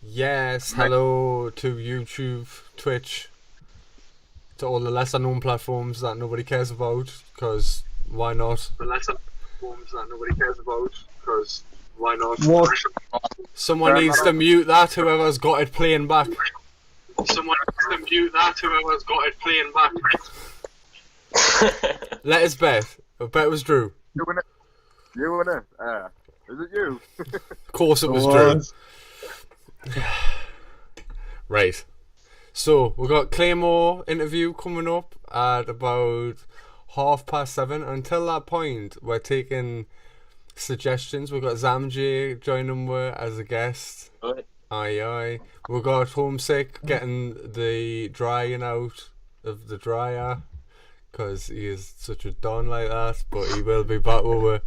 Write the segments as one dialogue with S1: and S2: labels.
S1: Yes, hello to YouTube, Twitch, to all the lesser known platforms that nobody cares about, because why not?
S2: The lesser platforms that nobody cares about, because why not?
S3: What?
S1: Someone needs to mute that, whoever's got it playing back.
S2: Someone needs to mute that, whoever's got it playing back.
S1: Let us bet. I bet it was Drew.
S4: You in it? You in it? Is it you?
S1: Of course it was Drew. Right. So, we've got Claymoreuk interview coming up at about 7:30. Until that point, we're taking suggestions. We've got Zamj joining us as a guest. Aye. We've got Homesick getting the drying out of the dryer, because he is such a don like that, but he will be back over.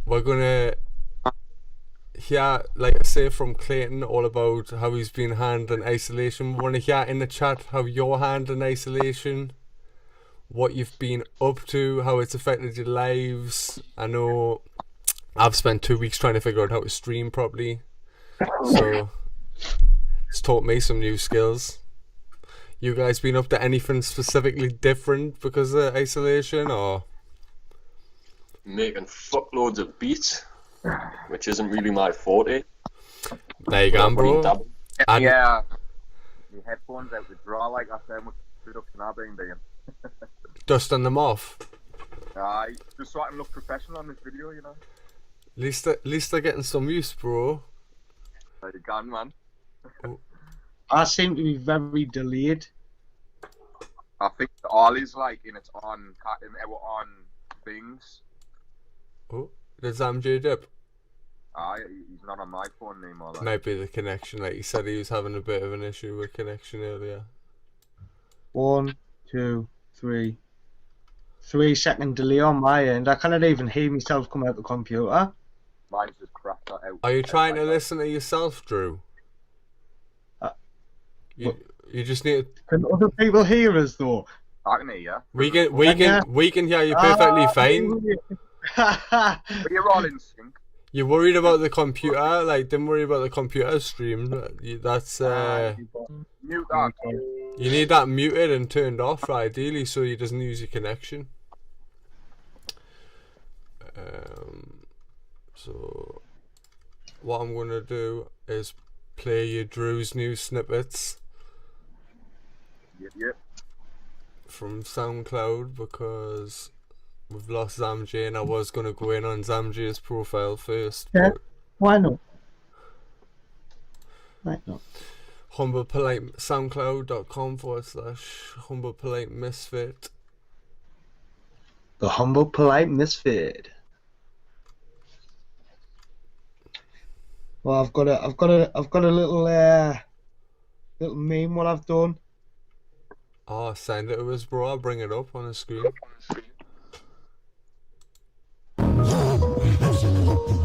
S1: We're gonna hear, like I say, from Clayton all about how he's been handling isolation. We want to hear in the chat how you're handling isolation, what you've been up to, how it's affected your lives. I know I've spent 2 weeks trying to figure out how to stream properly, so it's taught me some new skills. You guys been up to anything specifically different because of isolation, or?
S5: Making fuckloads of beats, which isn't really my forte.
S1: There you go, bro.
S4: Yeah. The headphones out the drawer, like I said, much production I've been doing.
S1: Dusting them off.
S4: Just so I can look professional on this video, you know.
S1: At least they're getting some use, bro.
S4: There you go, man.
S3: I seem to be very delayed.
S4: I think all is like in its on things.
S1: Oh, did Zamj dip?
S4: He's not on my phone anymore. Like.
S1: Might be the connection. Like he said, he was having a bit of an issue with connection earlier.
S3: 1, 2, 3. 3-second delay on my end. I cannot even hear myself come out the computer.
S4: Mine's just cracked that out.
S1: Are you trying to listen to yourself, Drew? You just need.
S3: Can other people hear us though?
S4: I can hear you.
S1: We can hear you perfectly fine.
S4: But you're all in sync.
S1: You're worried about the computer, like don't worry about the computer stream. That's
S4: Mute that.
S1: you need that muted and turned off ideally, so he doesn't use your connection. So what I'm gonna do is play you Drew's new snippets.
S4: Yep.
S1: From SoundCloud, because we've lost Zamj, and I was going to go in on Zamj's profile first.
S3: Yeah, why not?
S1: Humblepolite soundcloud.com/humblepolitemisfit.
S3: The Humble Polite Misfit. Well, I've got a little meme what I've done.
S1: Oh, send it to us, bro. I'll bring it up on the screen.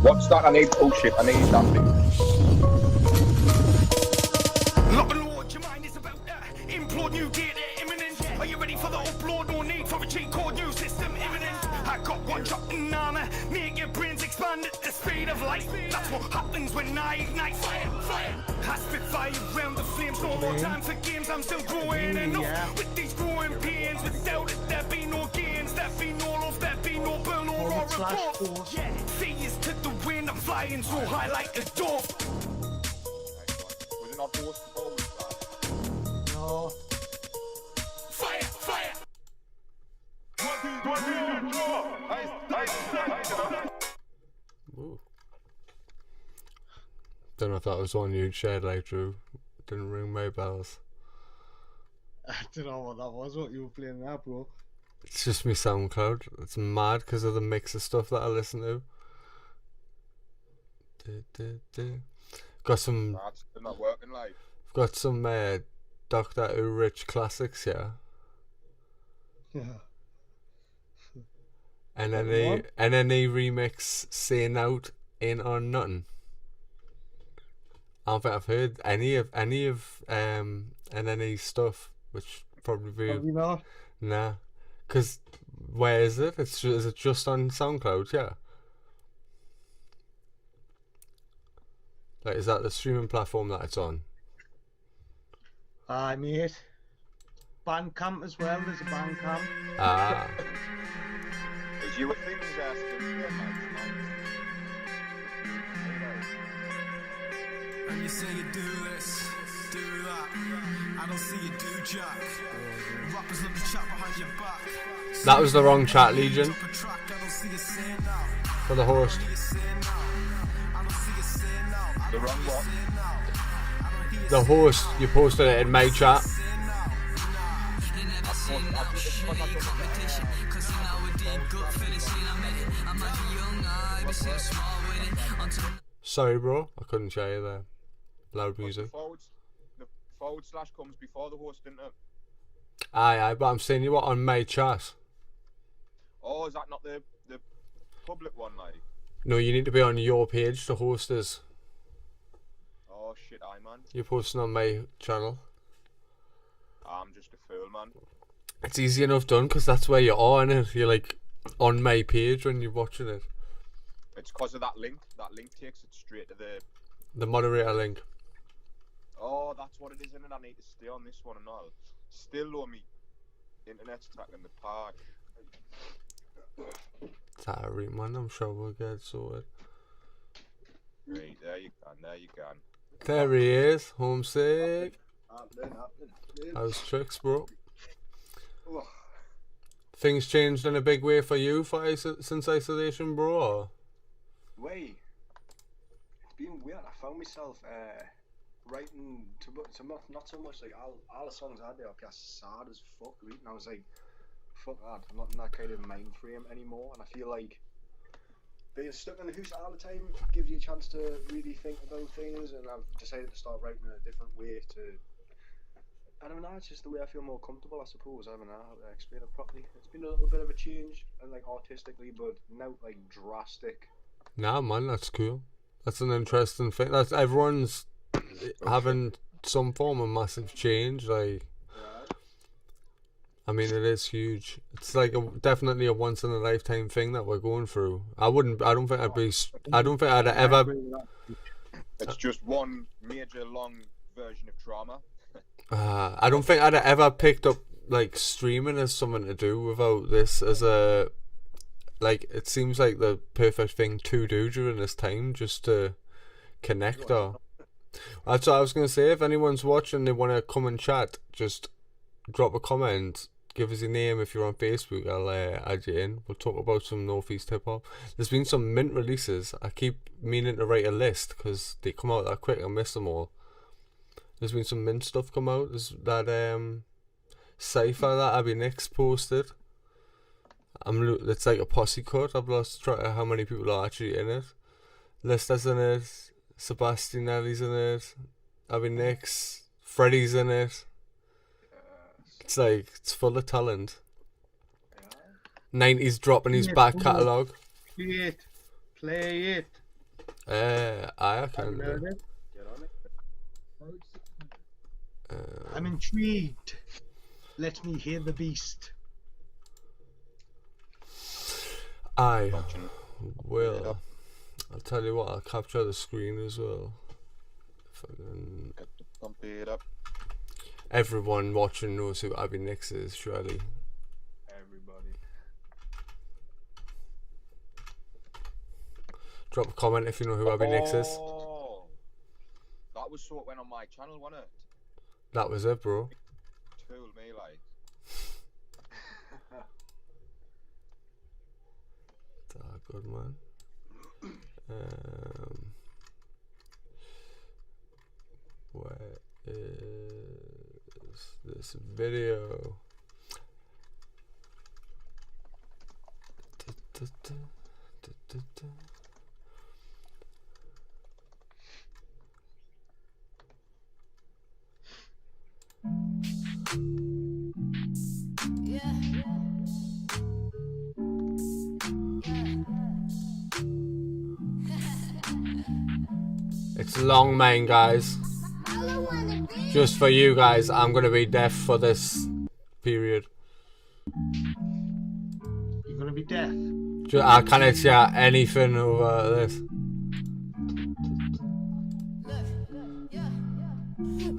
S4: What's that? I need bullshit. I need that thing.
S6: Lock and Lord, your mind is about implore new gear, they're imminent. Are you ready for the upload? No need for a cheat code, new system imminent. I got one shot in armor, make your brains expand at the speed of light. That's what happens when I ignite fire. I spit fire around the flames, no more time for games, I'm still growing enough. With these growing pains, without it there be no gains, there be no love, there be no burn or report. Yeah, fears to the wind, I'm flying so high like a dove.
S4: Was it not forced to go with that?
S3: No.
S6: Fire!
S1: Ooh. Don't know if that was one you'd shared, like Drew. Didn't ring my bells.
S3: I don't know what that was. What you were playing there, bro?
S1: It's just me SoundCloud. It's mad because of the mix of stuff that I listen to. Got some.
S4: That's still not working, like.
S1: Got some Doctor Who Rich classics here.
S3: Yeah.
S1: And then they remix Saying Out In or Nothing. I don't think I've heard any of NNE's stuff, which probably
S3: Have you not?
S1: nah. Cause where is it? Is it just on SoundCloud? Yeah. Like, is that the streaming platform that it's on?
S3: Aye, mate. Bandcamp as well. There's a Bandcamp.
S1: Ah.
S4: Is you a thing asking?
S6: And you say you do this, do that. I don't see you do jack. Rappers love to chat behind your back.
S1: That was the wrong chat, Legion.
S6: Top a track, I don't see you saying now.
S1: For the host.
S6: I don't see you saying now.
S4: The wrong what?
S1: The host, you posted it in my chat. Sorry, bro. I couldn't show you there. Loud music.
S4: The forward slash comes before the host, didn't it?
S1: Aye, but I'm saying you were on my chat.
S4: Oh, is that not the public one, like?
S1: No, you need to be on your page. The host is.
S4: Oh shit, man.
S1: You're posting on my channel.
S4: I'm just a fool, man.
S1: It's easy enough done because that's where you are, innit? You're like on my page when you're watching it.
S4: It's because of that link. That link takes it straight to
S1: The moderator link.
S4: Oh, that's what it is, innit? I need to stay on this one and all. Still low me. Internet's attacking the park.
S1: Sorry, man. I'm sure we'll get sorted.
S4: Right, there you can.
S1: There he is. Homesick. How's tricks, bro? Things changed in a big way for you since isolation, bro? Or?
S7: Way. It's been weird. I found myself writing to not so much like all the songs I did are just sad as fuck, right? And I was like, fuck that, I'm not in that kind of mind frame anymore, and I feel like being stuck in the house all the time gives you a chance to really think about things, and I've decided to start writing in a different way I don't know, it's just the way I feel more comfortable, I suppose. I don't know how to explain it properly. It's been a little bit of a change, and like artistically, but not like drastic.
S1: Nah, man, that's cool. That's an interesting thing. That's everyone's having some form of massive change. Like, I mean, it is huge. It's like definitely a once in a lifetime thing that we're going through. I don't think I'd ever.
S4: It's just one major long version of trauma.
S1: I don't think I'd ever picked up like streaming as something to do without this as a. Like, it seems like the perfect thing to do during this time, just to connect. Or that's what I was gonna say. If anyone's watching, they want to come and chat, just drop a comment. Give us your name if you're on Facebook. I'll add you in. We'll talk about some Northeast hip hop. There's been some mint releases. I keep meaning to write a list because they come out that quick. I miss them all. There's been some mint stuff come out. There's that cipher that Abby Nix posted. It's like a posse cut. I've lost track of how many people are actually in it. Lister's in it. Sebastianelli's in it. Abby Nix. Freddie's in it. It's like, it's full of talent. 90s dropping his back catalogue.
S3: Play it.
S1: I can do.
S3: I'm intrigued. Let me hear the beast.
S1: I will. I'll tell you what, I'll capture the screen as well. If I can...
S4: Pump it up.
S1: Everyone watching knows who Abby Nix is, surely.
S7: Everybody.
S1: Drop a comment if you know who Abby Nix is.
S4: That was so it went on my channel, wasn't it?
S1: That was it, bro.
S4: Tool me, like.
S1: Good man. Where is this video? It's long, man, guys. Just for you guys, I'm gonna be deaf for this period.
S3: You're gonna be deaf?
S1: I can't hear anything over this.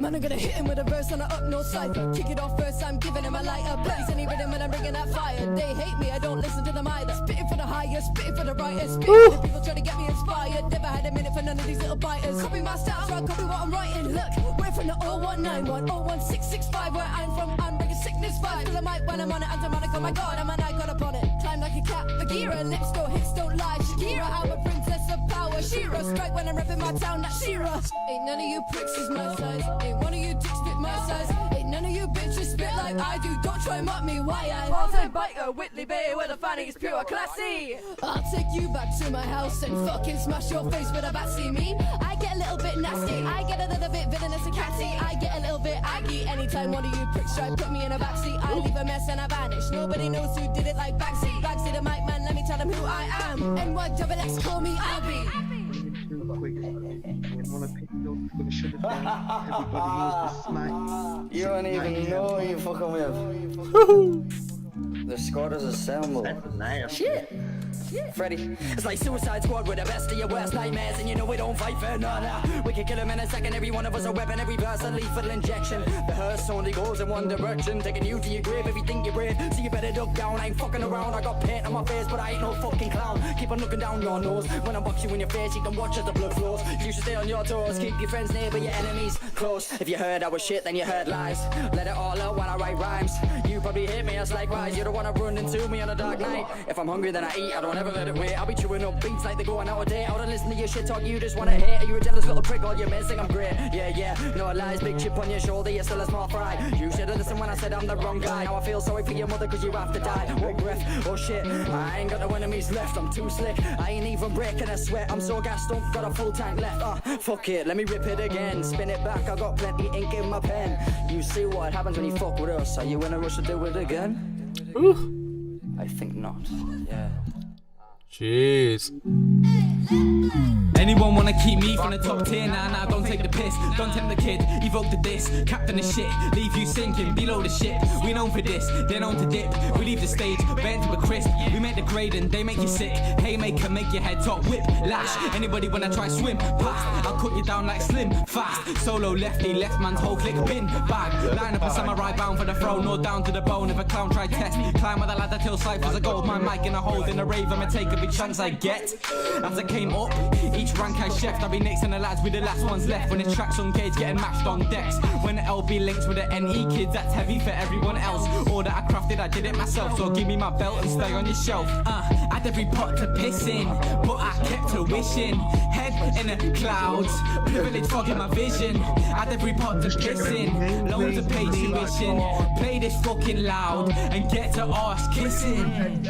S8: Man, I'm gonna hit him with a verse on the up north side. Kick it off first, I'm giving him a lighter. Blaze any rhythm and I'm bringing that fire. They hate me, I don't listen to them either. Spitting for the highest, spitting for the writers. Spitting for the people trying to get me inspired. Never had a minute for none of these little biters. Copy my style, try copy what I'm writing. Look, we're from the 0191, 01665. Where I'm from, I'm bringing sickness vibes. Cause I might when I'm on it, antimonic, oh my god, I'm an icon upon it. Climb like a cat, Bagheera, lips go, hits don't lie. Shakira, I'm a princess of power. Shira, strike when I'm repping my town, that's Shira. Ain't none of you pricks is my size. Ain't one of you dicks fit my size. Ain't none of you bitches spit like I do. Don't try mock me, why I part-time biker, Whitley Bay, where the fanning is pure classy. I'll take you back to my house and fucking smash your face with a bat. See me? I get a little bit nasty. I get a little bit villainous and catty. I get a little bit aggy. Anytime one of you pricks try put me in a backseat, I leave a mess and I vanish. Nobody knows who did it like Bagsy. Bagsy the mic man, let me tell them who I am. NY-XX, call me Abby.
S3: Too quick. Didn't want to pick it up. Gonna shut it down. Everybody knows the smack.
S9: You don't even know who you fucking with. The squad is assembled.
S8: Shit.
S9: Freddie, it's like Suicide Squad with the best of your worst nightmares, and you know we don't fight for none. We can kill him in a second, every one of us a weapon, every verse a lethal injection. The hearse only goes in one direction, taking you to your grave if you think you're brave. So you better duck down, I ain't fucking around. I got paint on my face, but I ain't no fucking clown. Keep on looking down your nose. When I box you in your face, you can watch as the blood flows. You should stay on your toes, keep your friends near but your enemies close. If you heard I was shit, then you heard lies. Let it all out when I write rhymes. You probably hate me, as likewise. You're the one that run into me on a dark night. If I'm hungry then I eat, I don't ever let it wait. I'll be chewing up beats like they're going out of date. I don't listen to your shit talk, you just wanna hate. Are you a jealous little prick? All you're missing, I'm great. Yeah, no lies, big chip on your shoulder, you're still a small fry. You should've listened when I said I'm the wrong guy. Now I feel sorry for your mother cause you have to die. One breath, oh shit, I ain't got no enemies left, I'm too slick. I ain't even breaking a sweat, I'm so gassed up, got a full tank left. Fuck it, let me rip it again. Spin it back, I got plenty ink in my pen. You see what happens when you fuck with us. Are you in a rush to do it again?
S1: Ooh.
S9: I think not, yeah.
S1: Jeez.
S10: Anyone wanna keep me from the top tier? Nah, don't take the piss. Don't tempt the kid, evoke the diss. Captain the shit, leave you sinking below the ship. We known for this, they're known to dip. We leave the stage, bent to a crisp. We make the grade and they make you sick. Haymaker, make your head top whip. Lash, anybody wanna try swim past, I'll cut you down like Slim fast. Solo lefty, left man's whole click bin bag. Line up a samurai bound for the throne, no down to the bone. If a clown try test, climb with a ladder till ciphers a gold. My mic in a hold in a rave, I'ma take every chance I get. As I came up, each rank I chefed, I'll be next and the lads with the last ones left. When the track's on gauge, getting matched on decks. When the LB links with the NE kids, that's heavy for everyone else. All that I crafted, I did it myself. So give me my belt and stay on your shelf. Had every pot to piss in, but I kept a wishing. Head in the clouds, privilege fogging my vision. Had every pot to piss in, loans to pay tuition. Play this fucking loud and get to arse kissing.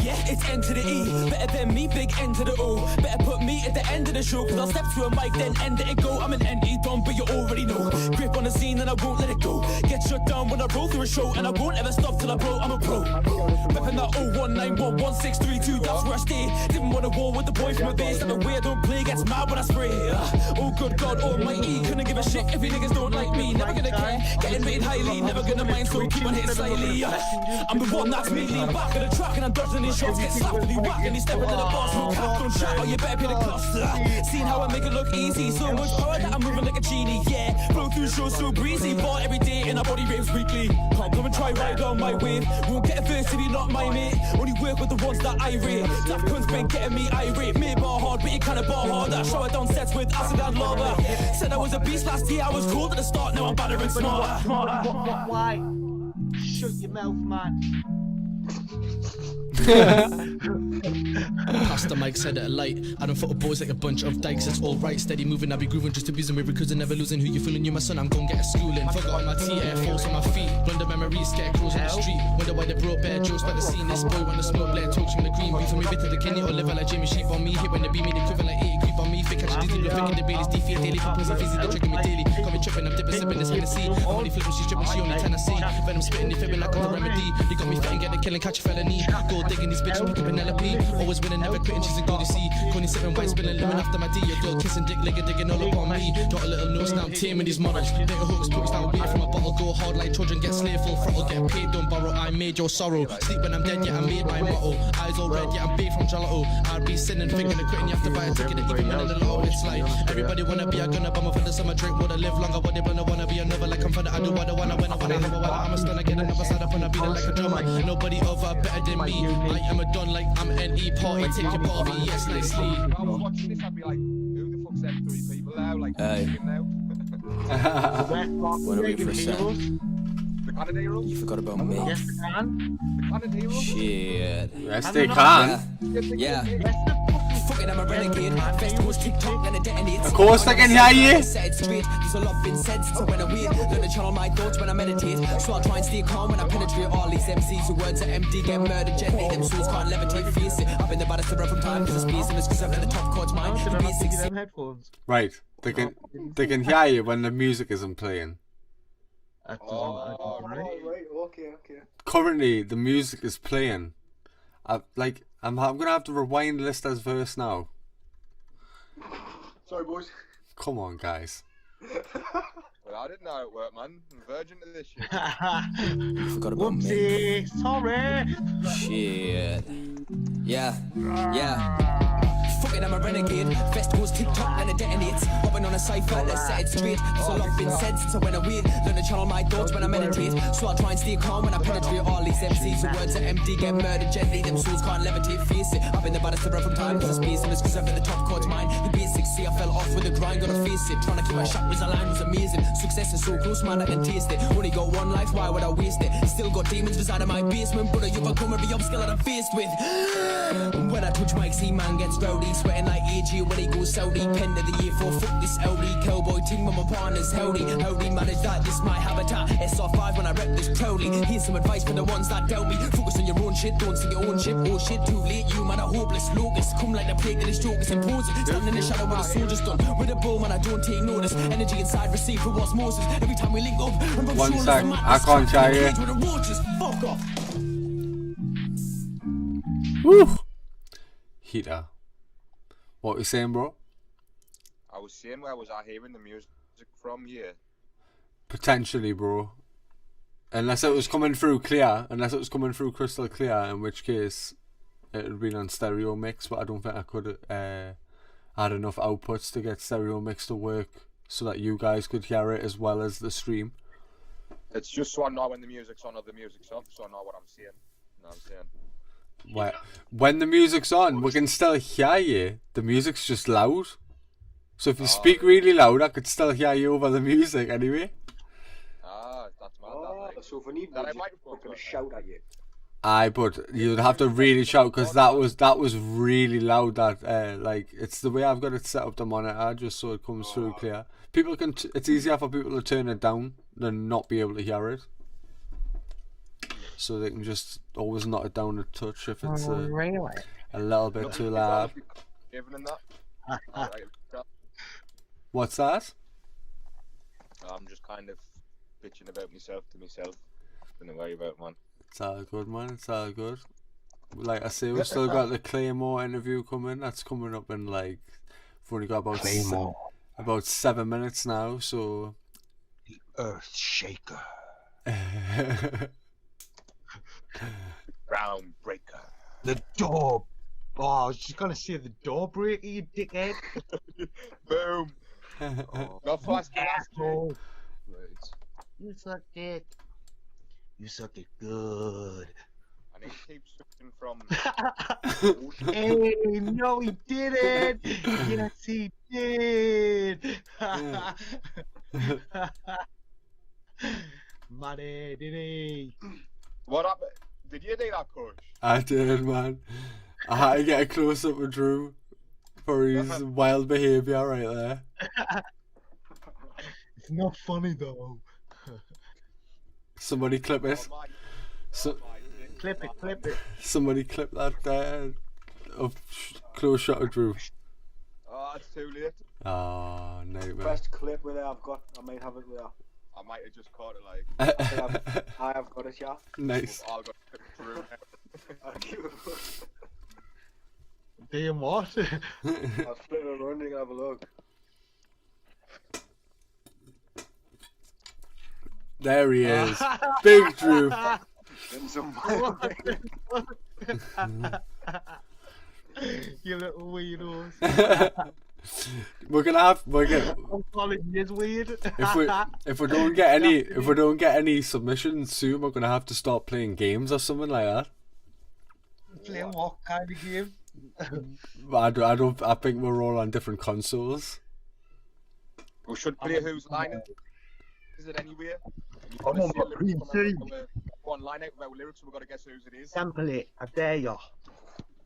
S10: Yeah, it's N to the E, better than me, big N to the O. Better put me at the end of the show, cause I'll step through a mic, then end it and go. I'm an NE Don, but you already know. Grip on the scene and I won't let it go. Get shut down when I roll through a show, and I won't ever stop till I blow, I'm a pro. Reppin' that 0191 1632, that's where I stay. Didn't want a war with the boy from a base, like the way I don't play gets mad when I spray. Oh good God almighty, couldn't give a shit if you niggas don't like me. Never gonna care, getting made highly, never gonna mind, so keep on hitting slightly. I'm the one that's me, lean back of the track and I'm dodging these shots. Get slapped with you whack and you stepping to the boss. No cap, don't chat, or you better pay the cost. Seen how I make it look easy, so much power that I'm moving like a genie. Yeah, flow through shows so breezy, bought every day and our body raves weekly. Can't come and try right down my wave. Won't get a verse if you're not my mate. Only work with the ones that I rate. Daft cunts been getting me irate. Made bar hard, but you kinda bar harder. Shower down sets with acid and lava. Said I was a beast last year, I was cold at the start, now I'm better and smarter.
S3: Why? Shut your mouth, man.
S11: Past the mic, said it a light. I don't fuck boys like a bunch of dykes. It's alright, steady moving, I be grooving, just abusing with recruits and never losing. Who you feeling? You my son, I'm gon' get a schooling. Forgot my T, Air Force on my feet. Blunder memories, scarecrows on the street. Wonder why they brought bad jokes by the scene. This boy wanna smoke, black talks from the green. Beef for me, bit to the Kenny or live like Jimmy Sheep on me. Hit when they beat me, the equivalent 80. sleep on me. Fake catching these little thinking the Baileys. Defeat daily for pussy fizzy, they're tricking me daily. Got me tripping, I'm dipping, sipping this Hennessy. I'm only flipping, she's tripping, she only Tennessee. Venom spitting, they fibbing like I'm the remedy. You got me fitting, get the killing, catch a felony. Go digging these bitches, pick up Penelope. Always winning, never quitting, she's a goldie C. Coney sipping, white spilling, living after my D. Your girl kissing, dick, licking, digging all up on me. Got a little nose, now I'm taming these models. Little hooks, books, now weird from a bottle. Go hard like children, get slave full throttle. Get paid, don't borrow, I made your sorrow. Sleep when I'm dead, yeah, I made my motto. Eyes all red, yeah, I'm big from gelato. I'd be sinning, thinking of quitting, you have to buy a ticket, even winning the lotto. It's like, everybody wanna be a gunner, but I'm for the summer drink, would I live longer, what they wanna be another, like I'm for the, I do what I wanna, when I wanna have a while, I'm a stunner, get another side up, and I beat it like a drummer. Nobody over better than me, I am a don like I'm NE party, take your body, yes, nicely.
S4: I was watching this, I'd be like, who the fuck's them three people now? Like, now?
S3: What
S9: are we for a sec?
S4: The Canada Heroes?
S9: You forgot about me.
S3: Yes, they can.
S4: The Canada Heroes?
S9: Shit.
S1: Yes, they can.
S9: Yeah. Fucking I'm a renegade. Festivals TikTok and a detonate.
S1: Of course I can hear you.
S9: Said straight. There's a lot been said since I went away. Learn to channel my thoughts when I meditate. So I'll try and stay calm when I penetrate all these MCs. The words are empty, get murdered gently. Them souls can't levitate, face it. I've been the baddest to run from time. Cause the space and it's cause I've got the top chords mine. The basics.
S3: Headphones.
S1: Right, they can hear you when the music isn't playing.
S3: That doesn't
S7: Right, okay.
S1: Currently, the music is playing. I'm gonna have to rewind Lister's verse now.
S7: Sorry, boys.
S1: Come on, guys.
S4: Well, I didn't know it worked, man. I'm virgin to this shit.
S9: You forgot about me.
S3: Whoopsie, sorry.
S9: Shit. Yeah. Fucking I'm a renegade. Festivals TikTok and it detonates. Hopping on a cypher, let's set it straight. There's a lot been said since I went away. Learn to channel my thoughts when I meditate. So I'll try and stay calm when I penetrate all these MCs. The words are empty, get murdered gently. Them souls can't levitate, face it. I've been the baddest to run from time. Cause the space and it's cause I've got the top chords mine. The basics, see I fell off with the grind, gotta face it. Trying to keep my shot was aligned was amazing. Success is so close, man, I can taste it. Only got one life, why would I waste it? Still got demons inside of my basement, but you've overcome every obstacle that I'm faced with. When I touch mic, see man gets rowdy. Sweating like AG when he goes Saudi. Pen of the year for fuck this LD. Cowboy team with my partners, howdy. Howdy manage that, this my habitat. SR5 when I rep this proudly. Here's some advice for the ones that doubt me. Focus on your own shit, don't sing your own shit. Oh shit, too late, you man a hopeless locust. Come like the plague that is joke is imposing. Stand in the shadow where the soldiers done. With a bull man I don't take notice. Energy inside receive for what's Moses. Every time we link up, I'm
S1: One sec, I can't tell you.
S9: Fuck off.
S1: Woo! Heater. What were you saying, bro?
S4: I was saying, where was I hearing the music from here?
S1: Potentially, bro. Unless it was coming through clear, unless it was coming through crystal clear, in which case it would have been on stereo mix, but I don't think I could add enough outputs to get stereo mix to work so that you guys could hear it as well as the stream.
S4: It's just so I know when the music's on or the music's off, so I know what I'm saying. You know what I'm saying?
S1: When the music's on, we can still hear you. The music's just loud. So if you speak really loud, I could still hear you over the music anyway.
S4: That's mad.
S7: So if I need music, I'm gonna shout at you.
S1: Aye, but you'd have to really shout because that was really loud. That it's the way I've got it set up the monitor, just so it comes through clear. People can. It's easier for people to turn it down than not be able to hear it. So they can just always knock it down a touch if it's a little bit too loud. What's that?
S4: I'm just kind of bitching about myself to myself. Don't worry about, man.
S1: It's all good, man. It's all good. Like I say, we've still got the Claymoreuk interview coming. That's coming up in we've only got about 7 minutes now. So
S7: the Earth Shaker.
S4: Groundbreaker.
S3: The door. Oh, I was just gonna say the door breaker, you dickhead.
S4: Boom. Not fast,
S3: asshole. You sucked it. You sucked it good.
S4: And he keeps switching from.
S3: Hey, no, he didn't. Yes, he did. Money, did he?
S4: What happened? Did you do that, Coach?
S1: I did, man. I had to get a close up with Drew for his wild behaviour right there.
S3: It's not funny though.
S1: Somebody clip it.
S3: Clip it.
S1: Somebody clip that close shot of Drew.
S4: Oh, it's too late.
S1: Oh, nightmare.
S7: Best clip with it I've got. I might have it with.
S4: I might have just caught it like.
S7: I have got it, yeah.
S1: Nice.
S4: I'll go through.
S7: I'll give it a look.
S3: Damn what?
S7: I'll flip it around and have a look.
S1: There he is. Big Drew.
S7: In some
S3: You little weirdos.
S1: We're gonna.
S3: I'm calling you weird.
S1: If we don't get any submissions soon, we're gonna have to start playing games or something like that.
S3: Playing what kind of game?
S1: I think we're all on different consoles.
S4: We should play Who's Line. Is it anywhere?
S3: I'm on my PC.
S4: One line out with our lyrics, and we've got to guess whose it is.
S3: Sample it. I dare you.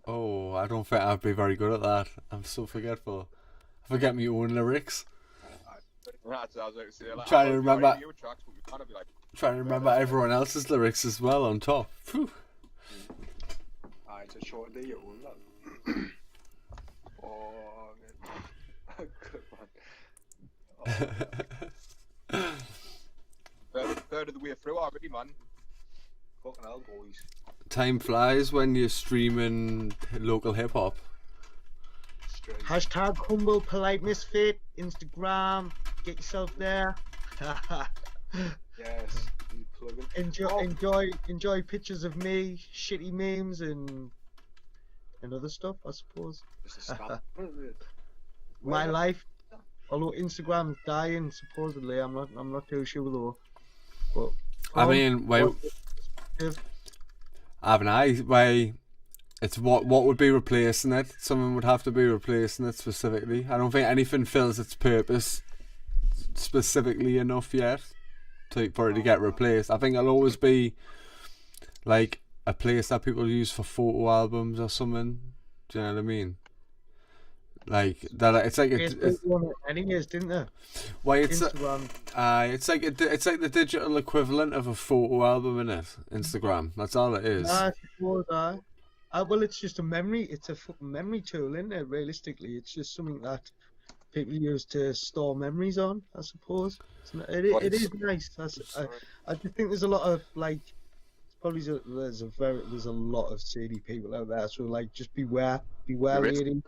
S1: Oh, I don't think I'd be very good at that. I'm so forgetful. I forget my own lyrics.
S4: That's what I was about to say. Like,
S1: Trying to remember.
S4: Tracks, but we can't be like,
S1: Trying to remember everyone else's lyrics as well on top. Phew.
S7: It's a short day, you won't know. Oh, good one.
S4: Third of the way through already, man.
S7: Fucking hell, boys.
S1: Time flies when you're streaming local hip hop.
S3: Hashtag humble polite misfit. Instagram. Get yourself there.
S7: Yes.
S3: Enjoy pictures of me, shitty memes and other stuff, I suppose. My life, although Instagram's dying supposedly, I'm not too sure though. But
S1: I mean, wait, haven't I? Why? It's what would be replacing it? Someone would have to be replacing it specifically. I don't think anything fills its purpose specifically enough yet for it to get replaced. I think it'll always be like a place that people use for photo albums or something. Do you know what I mean? Like that. It's like
S3: it's anyways, didn't they?
S1: Why it's
S3: Instagram.
S1: It's like the digital equivalent of a photo album, in it. Instagram. That's all it is.
S3: I suppose. Well, it's just a memory. It's a fucking memory tool, isn't it? Realistically, it's just something that people use to store memories on. I suppose. It is nice. I just think there's a lot of like. Probably there's a lot of shady people out there. So like, just beware, lady.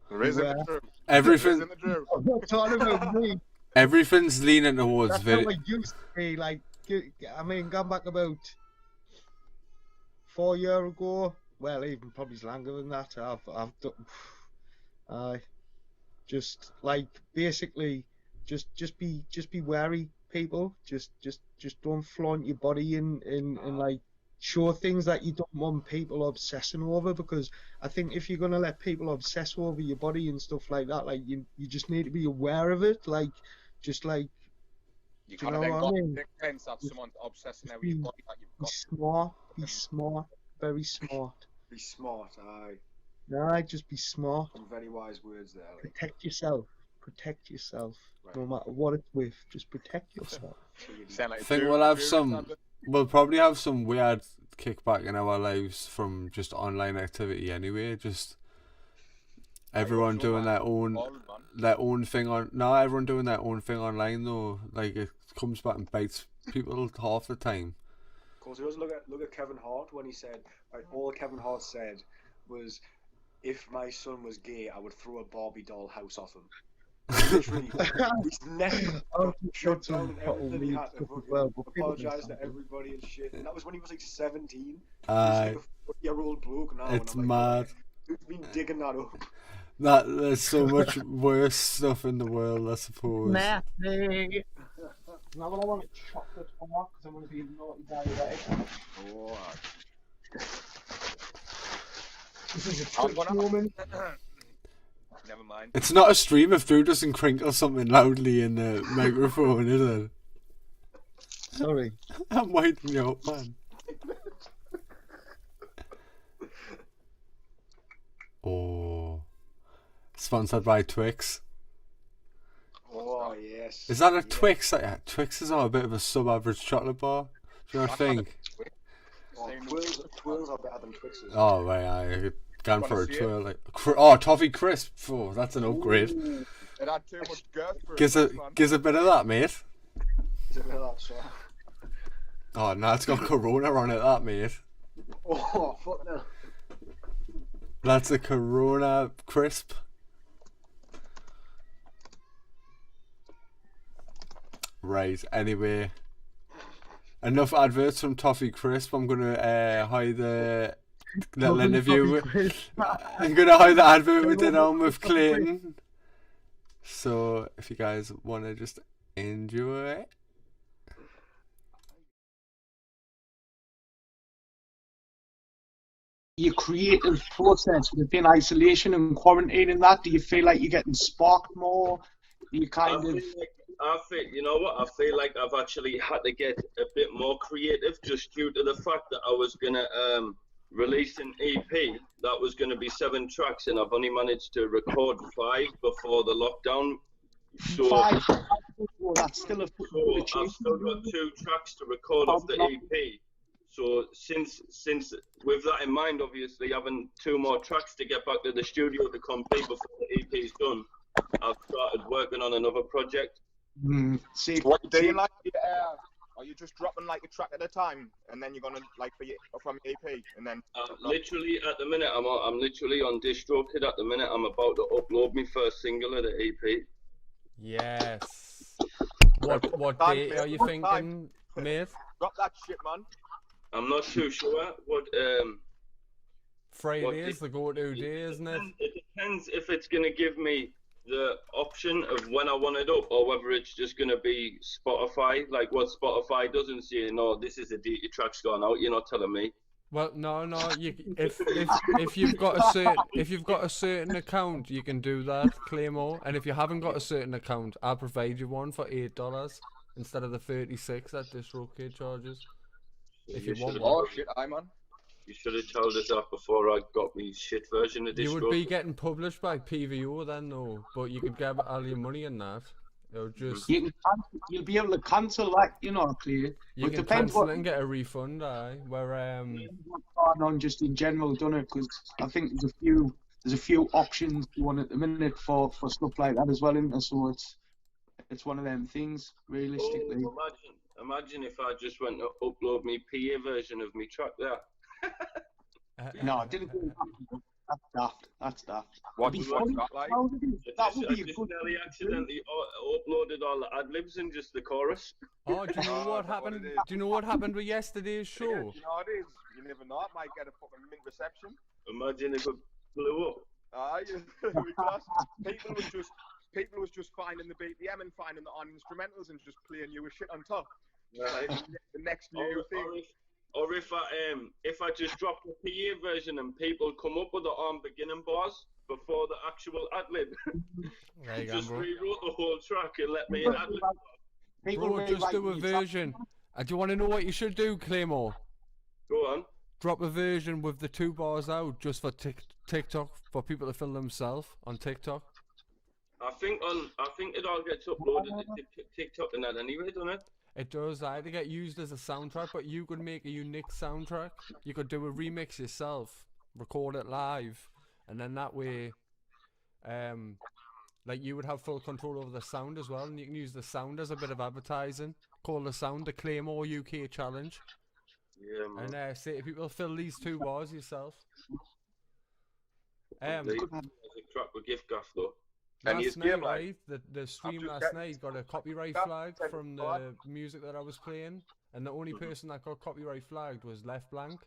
S4: There is in the Drew.
S1: Everything.
S3: I'm not talking about me.
S1: Everything's leaning towards
S3: That's how I used to be. Like, I mean, gone back about 4 years ago. Well, even probably longer than that. I've done. Just like basically, just be wary, people. Just don't flaunt your body and like show things that you don't want people obsessing over, because I think if you're gonna let people obsess over your body and stuff like that, like you just need to be aware of it. Like, just like
S4: you kind of then got the sense that someone's obsessing over your body that you've got.
S3: Be smart, very smart.
S7: Be smart, aye.
S3: Nah, just be smart.
S7: Some very wise words there. Like.
S3: Protect yourself. Right. No matter what it's with, just protect yourself.
S1: I think we'll probably have some weird kickback in our lives from just online activity anyway. Just everyone doing their own thing on. No, everyone doing their own thing online though. Like it comes back and bites people half the time.
S7: Of course, you also look at Kevin Hart when he said, like, all Kevin Hart said was, "If my son was gay, I would throw a Barbie doll house off him." Literally, he's never shut down everything he had to apologise to everybody and shit. And that was when he was like 17. He's like a 40-year-old bloke now.
S1: It's mad.
S7: Who's been digging that up?
S1: There's so much worse stuff in the world, I suppose.
S3: Nasty. Now I want a chocolate bar because I'm going to be a naughty diabetic.
S4: Oh.
S3: This is a Twitch moment.
S4: Never mind.
S1: It's not a stream if Drew doesn't crinkle something loudly in the microphone, is it?
S3: Sorry.
S1: I'm winding you up, man. Oh. Sponsored by Twix.
S7: Oh, yes.
S1: Is that a Twix? Twixes are a bit of a sub-average chocolate bar. Do you not think?
S7: Twirls are better than Twixes.
S1: Oh, right, Going
S4: Wanna
S1: for a
S4: see it?
S1: twirl. Like, oh, toffee crisp. Oh, that's an upgrade.
S4: Ooh, it had too much girth for
S1: Gives
S4: it.
S1: a bit of that, mate.
S7: Is it that, so?
S1: Oh, no, it's got Corona on it, that, mate.
S7: Oh, fuck no.
S1: That's a Corona crisp. Right, anyway. Enough adverts from Toffee Crisp. I'm going to hide the little interview. I'm going to hide the advert we did on with Clayton. So, if you guys want to just enjoy.
S3: Your creative process within isolation and quarantine and that, do you feel like you're getting sparked more? You
S5: I feel, you know what? I feel like I've actually had to get a bit more creative just due to the fact that I was gonna release an EP that was gonna be 7 tracks, and I've only managed to record 5 before the lockdown. So
S3: 5. Oh, that's still a
S5: so I've still got 2 tracks to record off the EP. So since with that in mind, obviously having 2 more tracks to get back to the studio to complete before the EP's done, I've started working on another project.
S3: See,
S4: what you doing? Like, are you just dropping like a track at a time, and then you're gonna like from EP, and then?
S5: Literally at the minute, I'm literally on DistroKid at the minute. I'm about to upload my first single of the EP.
S1: Yes. What date are you thinking, mate?
S4: Drop that shit, man.
S5: I'm not too sure.
S1: Friday is the go-to day, isn't it?
S5: It depends if it's gonna give me the option of when I want it up, or whether it's just gonna be Spotify, like what Spotify doesn't say. No, this is a date your track's gone out. You're not telling me.
S1: Well, no. If you've got a certain account, you can do that, Claymoreuk. And if you haven't got a certain account, I'll provide you one for $8 instead of the 36 that DistroKid charges. If you want one.
S4: Oh shit, man.
S5: You should have told us that before I got me shit version of DistroKid.
S1: You would be getting published by PVO then, though, but you could get all your money in that. It'll just
S3: you'll be able to cancel that, you know, Clay.
S1: You can cancel it and get a refund, where
S3: what's going on just in general, don't it? Because I think there's a few options on at the minute for stuff like that as well, isn't there? So it's one of them things, realistically.
S5: Oh, imagine if I just went to upload my PA version of my track there.
S3: No, I didn't do that. That's daft.
S4: What's that like?
S3: That would be a
S5: good. I accidentally uploaded all the ad libs and just the chorus.
S1: Oh, do you know what happened? Do you know what happened with yesterday's show?
S4: Yeah, you know it is. You never know. It might get a fucking mint reception.
S5: Imagine if it blew up.
S4: Because people was just finding the BPM and finding the on instrumentals and just playing you with shit on top.
S5: Right.
S4: The next new thing.
S5: Or if I just drop the PA version and people come up with the on beginning bars before the actual ad lib, just rewrote the whole track and let me ad lib.
S1: Bro, just do a version. Do you want to know what you should do, Claymoreuk?
S5: Go on.
S1: Drop a version with the 2 bars out just for TikTok, for people to film themselves on TikTok.
S5: I think it all gets uploaded to TikTok and that anyway, doesn't it?
S1: It does either get used as a soundtrack, but you could make a unique soundtrack. You could do a remix yourself, record it live, and then that way, like you would have full control over the sound as well, and you can use the sound as a bit of advertising. Call the sound the Claymoreuk UK Challenge.
S5: Yeah, man.
S1: And say to people, fill these 2 bars yourself.
S5: There's a crap with gift gaff though.
S1: Last night, right, the stream last night got a copyright flag from the music that I was playing, and the only person that got copyright flagged was Left Blank.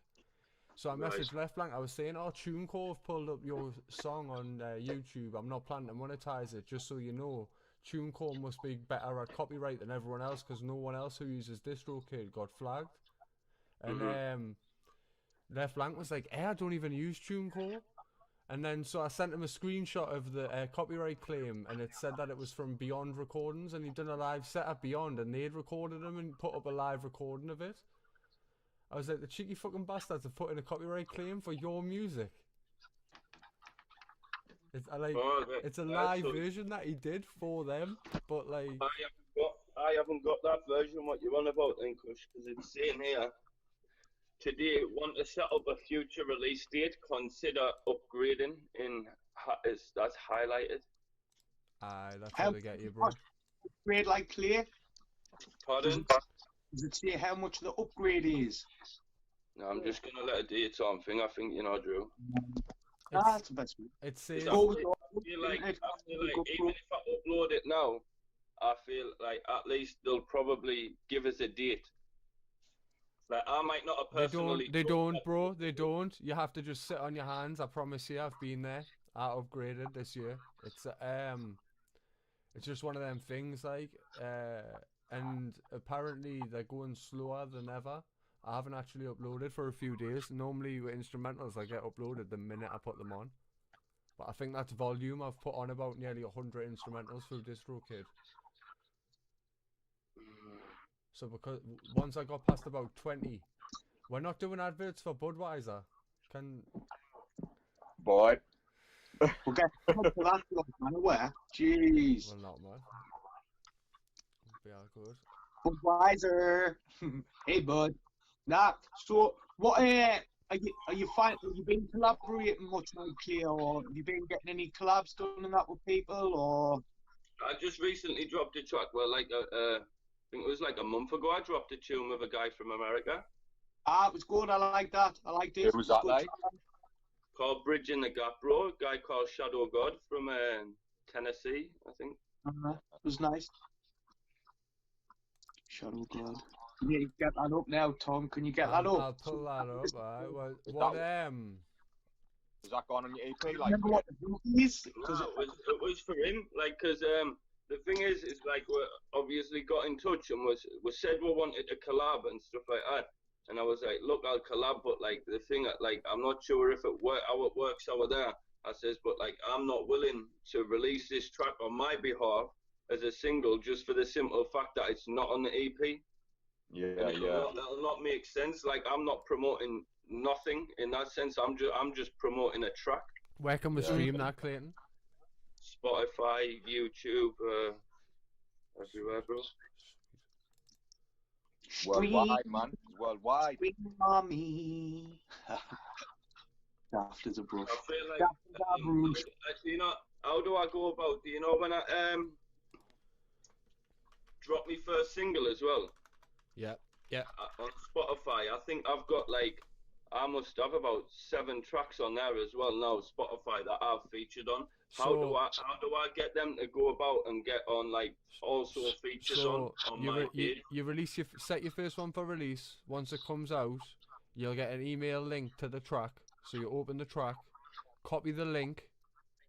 S1: So I messaged Left Blank. I was saying, "Oh, TuneCore have pulled up your song on YouTube. I'm not planning to monetize it. Just so you know, TuneCore must be better at copyright than everyone else because no one else who uses DistroKid got flagged." And Left Blank was like, "I don't even use TuneCore." And then, so I sent him a screenshot of the copyright claim, and it said that it was from Beyond Recordings, and he'd done a live set at Beyond, and they'd recorded him and put up a live recording of it. I was like, the cheeky fucking bastards have put in a copyright claim for your music. It's a live version that he did for them, but like...
S5: I haven't got that version what you're on about then, Kush, because it's saying here, today want to set up a future release date, consider upgrading that's highlighted.
S1: Aye, that's
S7: How
S1: how they get you, bro.
S7: upgrade like Clay?
S5: Pardon?
S7: Does it say how much the upgrade is?
S5: No, I'm just gonna let a date on thing. I think you know, Drew.
S7: That's the best way.
S1: It says
S5: I feel like even if I upload it now, I feel like at least they'll probably give us a date. Like I might not have personally.
S1: they don't, bro. They don't. You have to just sit on your hands. I promise you. I've been there. I upgraded this year. It's just one of them things, like, and apparently they're going slower than ever. I haven't actually uploaded for a few days. Normally with instrumentals, I get uploaded the minute I put them on. But I think that's volume. I've put on about nearly 100 instrumentals through DistroKid. So because once I got past about 20, we're not doing adverts for Budweiser.
S4: Boy.
S7: We'll get to that, man. Where? Jeez.
S1: Well, not man. We are good.
S7: Budweiser. Hey, bud. Nah. So, what? Are you been collaborating much like Clay, or have you been getting any collabs done and that with people, or?
S5: I just recently dropped a track. Well, like I think it was like a month ago. I dropped a tune with a guy from America.
S7: Ah, it was good. I like that. I liked it.
S4: Who was that like?
S5: Called Bridging the Gap, bro. A guy called Shadow God from Tennessee, I think.
S7: It was nice. Shadow God. You need to get that up now, Tom. Can you get that up?
S1: I'll pull that up. Alright. Well, what
S4: Is that gone on your EP? Like,
S7: remember what the is?
S5: No, it was for him. Like, cause the thing is like we obviously got in touch and we said we wanted to collab and stuff like that. And I was like, look, I'll collab, but like the thing, like I'm not sure if how it works over there. I says, but like I'm not willing to release this track on my behalf as a single just for the simple fact that it's not on the EP.
S4: Yeah,
S5: That'll not make sense. Like I'm not promoting nothing in that sense. I'm just promoting a track.
S1: Where can we stream that, Clayton?
S5: Spotify, YouTube, everywhere, bro.
S4: Worldwide, man. It's worldwide.
S7: Mommy. Daft is a brush.
S5: I feel like, you know, how do I go about? Do you know when I drop my first single as well?
S1: Yeah.
S5: On Spotify, I think I've got like I must have about 7 tracks on there as well now. Spotify that I've featured on. How do I get them to go about and get on like also features on my page?
S1: You set your first one for release. Once it comes out, you'll get an email link to the track. So you open the track, copy the link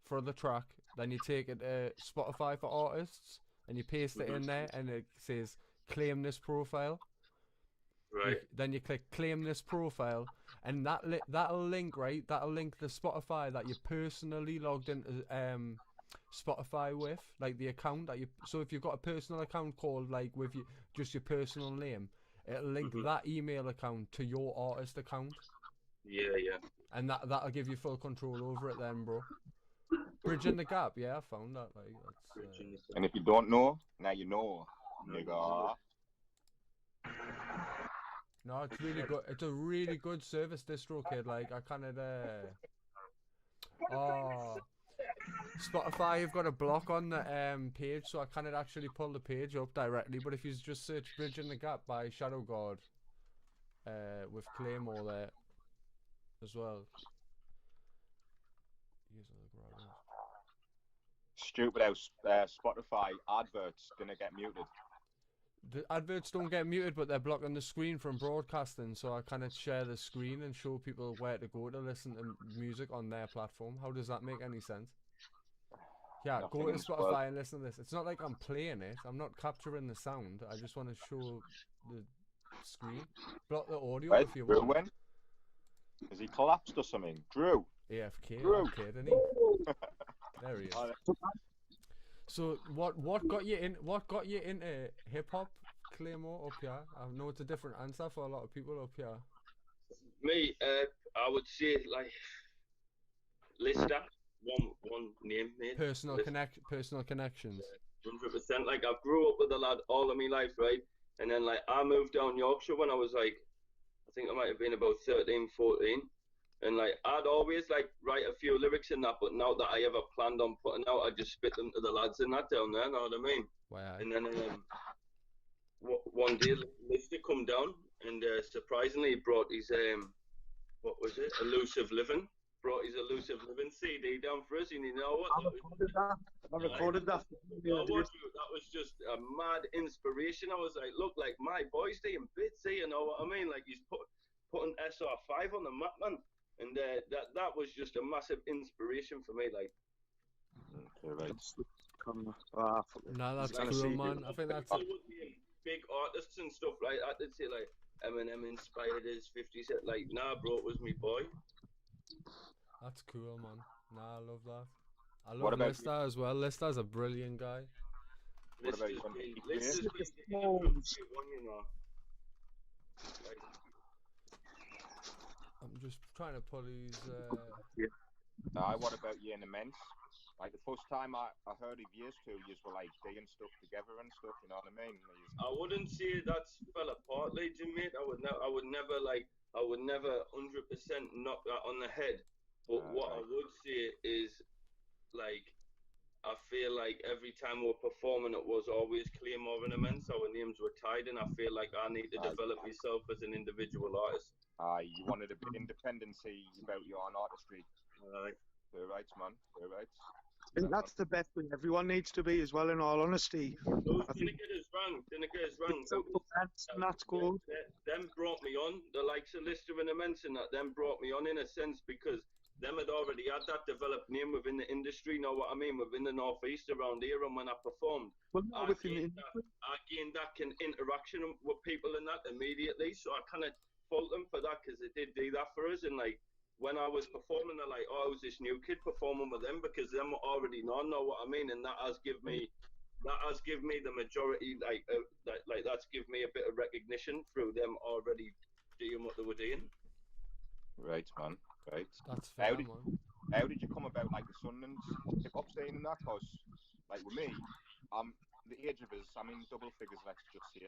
S1: for the track, then you take it to Spotify for artists and you paste it in there, and it says claim this profile.
S5: Right.
S1: Then you click claim this profile, and that'll link the Spotify that you personally logged into Spotify with, like the account that you. So if you've got a personal account called like with just your personal name, it'll link that email account to your artist account.
S5: Yeah.
S1: And that'll give you full control over it then, bro. Bridging the gap, yeah, I found that. Like, that's,
S4: and if you don't know, now you know, nigga.
S1: No, it's really good. It's a really good service, DistroKid. Like, I kind of Spotify, you've got a block on the page, so I can't actually pull the page up directly. But if you just search "Bridging the Gap" by Shadow God, with Claymoreuk there as well.
S4: Stupid how Spotify adverts gonna get muted.
S1: The adverts don't get muted, but they're blocking the screen from broadcasting, so I kind of share the screen and show people where to go to listen to music on their platform. How does that make any sense? Yeah, go to Spotify and listen to this. It's not like I'm playing it. I'm not capturing the sound. I just want to show the screen. Block the audio if you want.
S4: When? Has he collapsed or something? Drew?
S1: AFK.
S4: Drew.
S1: Okay, didn't he? There he is. So what got you into hip hop, Claymoreuk, up here? I know it's a different answer for a lot of people up here.
S5: Me, I would say like Lister, one name, mate.
S1: Personal connections.
S5: 100%. Like I grew up with a lad all of my life, right? And then like I moved down Yorkshire when I was like, I think I might have been about 13, 14. And like I'd always like write a few lyrics in that, but now that I ever planned on putting out, I just spit them to the lads in that down there. Know what I mean?
S1: Wow.
S5: And then one day Lister come down and surprisingly he brought his what was it? Elusive Living. Brought his Elusive Living CD down for us, and you know what?
S3: I recorded that.
S5: That was just a mad inspiration. I was like, look, like my boy's doing bits, you know what I mean? Like he's putting SR5 on the map, man. And that was just a massive inspiration for me, like.
S4: Okay, right.
S1: No, that's cool, man. I think that's
S5: big artists and stuff like that. They'd say like Eminem inspired his 50 Cent. Like, nah, bro, it was me boy.
S1: That's cool, man. Nah, I love that. I love Lister as well. Lister's a brilliant guy.
S5: Lister's one, you know. Like,
S1: I'm just trying to pull his.
S4: What about you and Immense? Like the first time I heard of yours two, you were like doing stuff together and stuff. You know what I mean?
S5: I wouldn't say that's fell apart, Legion, mate. I would never 100% knock that on the head. But what I would say is, like, I feel like every time we were performing, it was always Claymoreuk and Immense. Our names were tied, and I feel like I need to develop myself as an individual artist.
S4: You wanted a bit of independency about your own artistry. Fair rights, man. Fair rights.
S3: I think that's the best way everyone needs to be as well, in all honesty.
S5: Didn't get us wrong.
S3: That's good.
S5: Them brought me on, the likes of Lister and Immense and that, them brought me on in a sense because them had already had that developed name within the industry, you know what I mean, within the Northeast around here, and when I performed, I gained that interaction with people and that immediately, so I kind of fault them for that because they did do that for us, and like, when I was performing, they're like, oh, I was this new kid performing with them because them were already known, know what I mean, and that has given me the majority, that's given me a bit of recognition through them already doing what they were doing.
S4: Right, man. Right.
S1: That's fair, man.
S4: How did you come about like the Sunderland hip hop scene and that? Cause like with me, the age of us, I'm in double figures. Let's just say.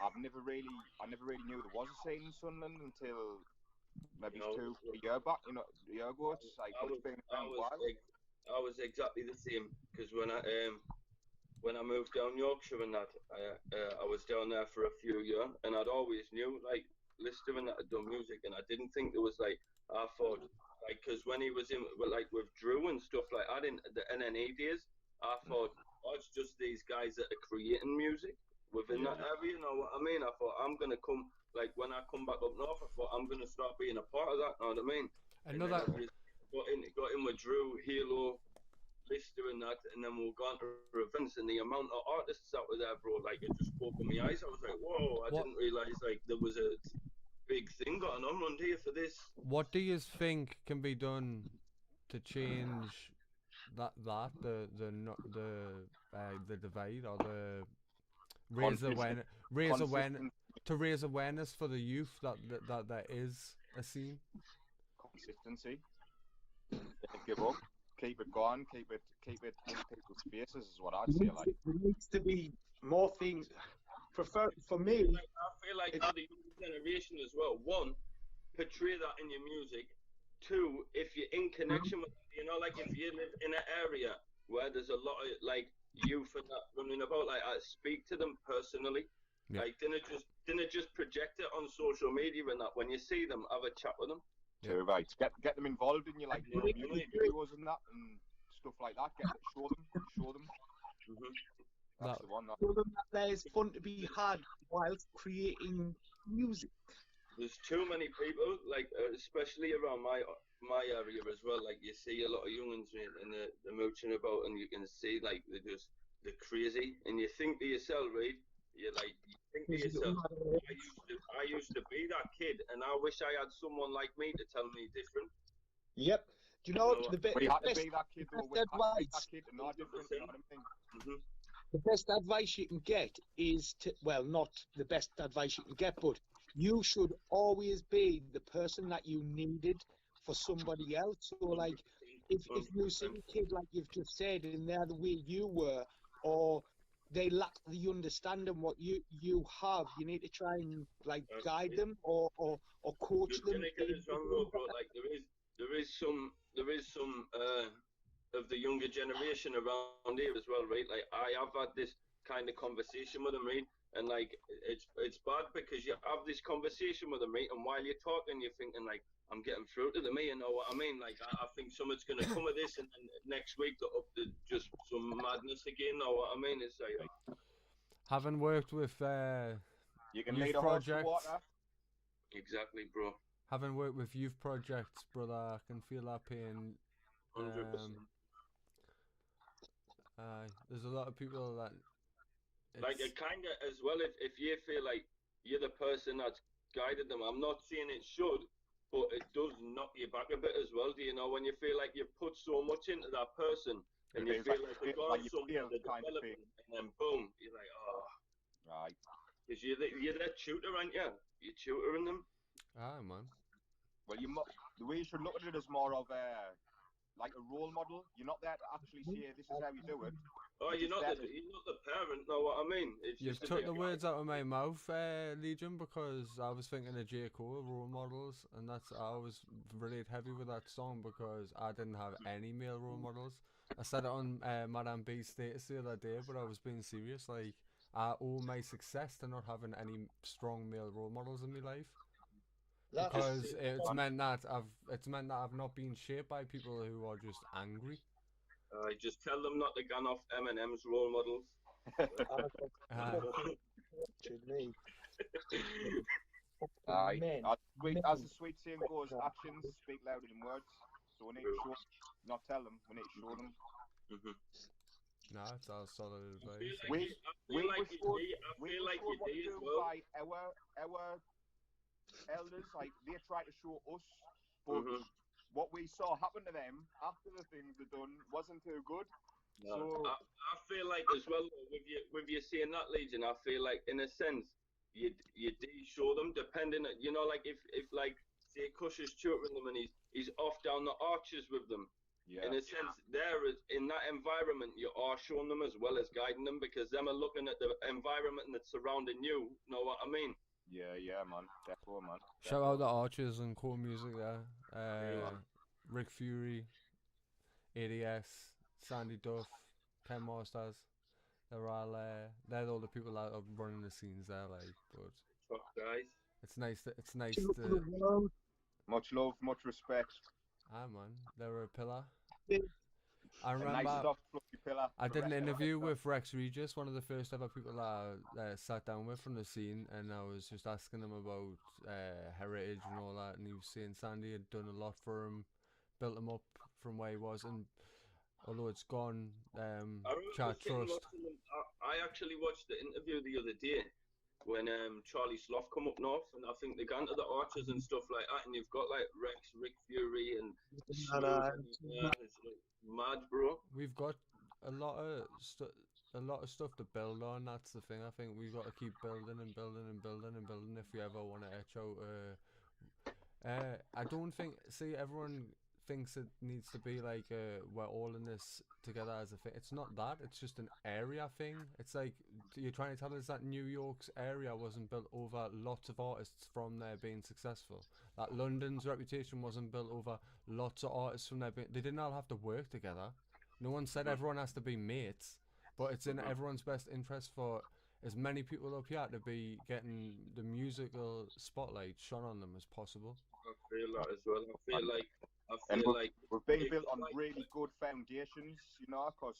S4: I never really knew there was a scene in Sunderland until maybe a year back. You know, a year ago. It's like it's been a while.
S5: I was exactly the same because when I moved down Yorkshire and that, I was down there for a few years, and I'd always knew like Lister and that had done music, and I didn't think there was like, I thought like, because when he was in like with Drew and stuff like that in the NNE days, I thought, oh, it's just these guys that are creating music within that area, you know what I mean? I thought I'm gonna come, like when I come back up north, I thought I'm gonna start being a part of that, you know what I mean?
S1: Another
S5: got in with Drew, Halo, Lister and that, and then we'll go on to events, and the amount of artists out there, bro, like it just opened my eyes. I was like, whoa, I didn't realise like there was a big thing going on around here for this.
S1: What do you think can be done to change the divide, or the raise awareness for the youth that there is a scene?
S4: Consistency. Don't give up. Keep it going. Keep it in people's faces is what I'd say. Like
S3: there needs to be more things. For me,
S5: I feel like the younger generation as well. One, portray that in your music. Two, if you're in connection with, you know, like if you live in an area where there's a lot of like youth and that running about, like I speak to them personally. Yeah. Like didn't just project it on social media and that. When you see them, have a chat with them.
S4: Yeah, right. Get them involved in your like music videos and that and stuff like that. Show them. That's the one.
S3: Show them that there's fun to be had whilst creating music.
S5: There's too many people, like especially around my area as well. Like you see a lot of young'uns, mate, and they're mooching about, and you can see like they're crazy, and you think to yourself, right? You think to yourself, I used to be that kid, and I wish I had someone like me to tell me different.
S3: Yep. Do you know what the best?
S4: We had to be that kid, though. We had to be that kid and not different. You know what I mean?
S3: The best advice you can get is not the best advice you can get, but you should always be the person that you needed for somebody else. So, like, if you see a kid like you've just said, and they're the way you were, or they lack the understanding what you have. You need to try and like guide them or coach
S5: You're
S3: them.
S5: gonna get us wrong, though, bro. Like there is some of the younger generation around here as well, right? Like I have had this kind of conversation with them, right? And like it's bad because you have this conversation with them, right? And while you're talking, you're thinking like, I'm getting through to them, you know what I mean? Like I think something's gonna come of this, and then next week they're up to just some madness again. Know what I mean? It's like
S1: Having worked with
S4: You can
S1: youth
S4: lead a horse to
S1: projects,
S4: water.
S5: exactly, bro.
S1: having worked with youth projects, brother, I can feel that pain.
S5: 100%.
S1: There's a lot of people that
S5: Like it kind of as well. If you feel like you're the person that's guided them, I'm not saying it should, but it does knock you back a bit as well. Do you know when you feel like you've put so much into that person, and you feel like they've gone somewhere, they're developing, and then boom, you're like, oh,
S4: right.
S5: Because you're their tutor, aren't you? You're tutoring them.
S1: Aye, man.
S4: Well, the way you should look at it is more of like a role model. You're not there to actually say this is how you do it.
S5: Oh, you're not the parent. Know what I mean? It's
S1: You've
S5: just
S1: took the words out of my mouth, Legion, because I was thinking of J. Cole, role models, and I was relate heavy with that song because I didn't have any male role models. I said it on Madame B's status the other day, but I was being serious. Like, I owe my success to not having any strong male role models in my life. Because it's meant that I've not been shaped by people who are just angry.
S5: Just tell them not to gun off Eminem's role models.
S4: As the sweet saying goes, actions speak louder than words. So we need to show, not tell them. We need to show them.
S1: Nah, it's all solid advice.
S4: We feel like what we do by our elders, like they try to show us, but what we saw happen to them after the things they done wasn't too good.
S5: No.
S4: So
S5: I feel like as well with you saying that, Legion, I feel like in a sense you do show them depending on, you know, like if like say Kush is tutoring them and he's off down the arches with them. Yeah. In a sense, there is in that environment you are showing them as well as guiding them because them are looking at the environment that's surrounding you. Know what I mean?
S4: Yeah, man. Definitely, man.
S1: Shout out the Archers and core music there. Rick Fury, ADS, Sandy Duff, Ken Masters. They're all the people that are running the scenes there. Like, but
S5: top guys.
S1: It's nice to.
S4: Much love, much respect.
S1: Ah, man, they were a pillar.
S4: I remember
S1: I did an interview with Rex Regis, one of the first ever people that I sat down with from the scene, and I was just asking him about heritage and all that, and he was saying Sandy had done a lot for him, built him up from where he was, and although it's gone, Chart Trust.
S5: I actually watched the interview the other day when Charlie Sloth come up north, and I think they gone to the Archers and stuff like that, and you've got like Rex, Rick Fury, and it's like mad, bro.
S1: We've got a lot of stuff to build on. That's the thing. I think we've got to keep building and building and building and building if we ever want to etch out. I don't think. See, everyone thinks it needs to be like we're all in this together as a thing. It's not that. It's just an area thing. It's like you're trying to tell us that New York's area wasn't built over lots of artists from there being successful. That London's reputation wasn't built over lots of artists from there being. They didn't all have to work together. No one said everyone has to be mates, but it's in everyone's best interest for as many people up here to be getting the musical spotlight shone on them as possible.
S5: I feel that as well. I feel like
S4: we've been built on really good foundations, you know, because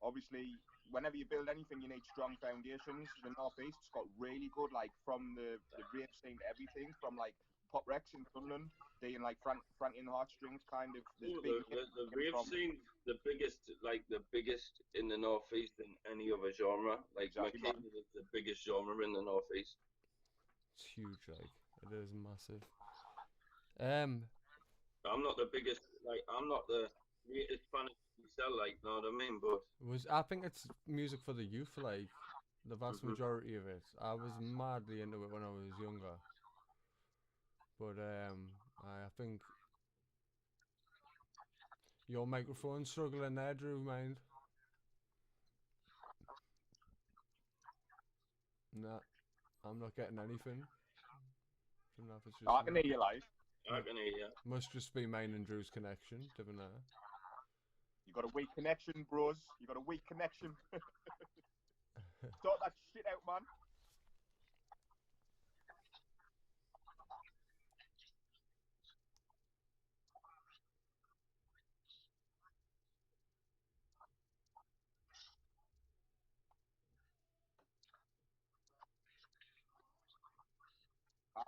S4: obviously whenever you build anything you need strong foundations. The Northeast's got really good, like from the rave scene to everything, from like Pop Rex in Sunderland, they in like Frankie and the Heartstrings kind of.
S5: The rave scene, the biggest in the Northeast in any other genre. Like exactly, is the biggest genre in the Northeast.
S1: It's huge, like it is massive.
S5: I'm not the biggest, I'm not the greatest fan of myself, know what I mean? But
S1: I think it's music for the youth, like the vast majority of it. I was madly into it when I was younger, but I think your microphone's struggling there, Drew. Mind? Nah, I'm not getting anything. Don't know if it's just
S4: I can
S1: me.
S4: hear you live.
S5: I can hear you.
S1: Must just be mine and Drew's connection. Don't know.
S4: You got a weak connection, bros. You got a weak connection. Sort that shit out, man.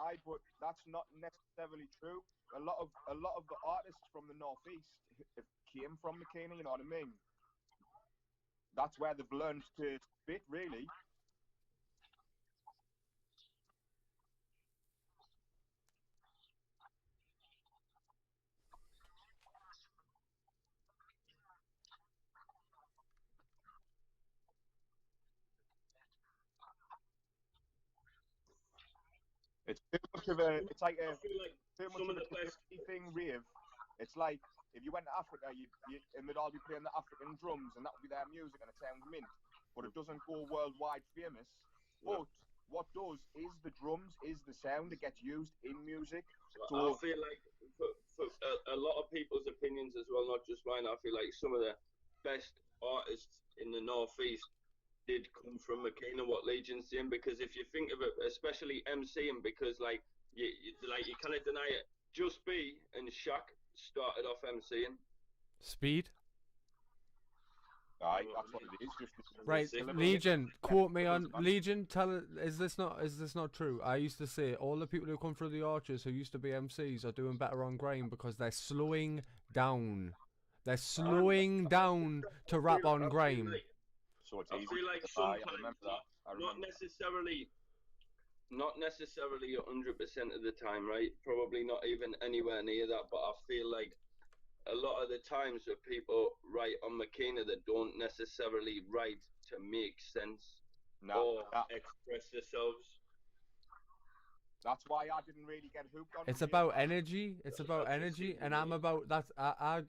S4: Aye, but that's not necessarily true. A lot of the artists from the northeast came from Makina. You know what I mean? That's where they've learned to spit, really. It's too much of a. It's like a too much of a community thing, rave. It's like if you went to Africa, and they'd all be playing the African drums, and that would be their music, and it sounds mint. But it doesn't go worldwide famous. But what does is the drums, is the sound that gets used in music. So
S5: I feel like for a lot of people's opinions as well, not just mine, I feel like some of the best artists in the northeast did come from Makina, what Legion's saying, because if you think of it, especially MCing, because like you cannot deny it. Just B and Shaq started off MCing.
S1: Speed.
S4: Aye, that's what it is. Just
S1: Right, Legion. Quote me on Legion. Is this not true? I used to say all the people who come through the Archers who used to be MCs are doing better on grime because they're slowing down. They're slowing down to rap on grime.
S4: So it's
S5: I
S4: easy.
S5: feel like sometimes, not necessarily 100% of the time, right? Probably not even anywhere near that, but I feel like a lot of the times that people write on Makina that don't necessarily write to make sense or express themselves.
S4: That's why I didn't really get hooked on.
S1: It's about energy. It's about energy, and I'm about that. I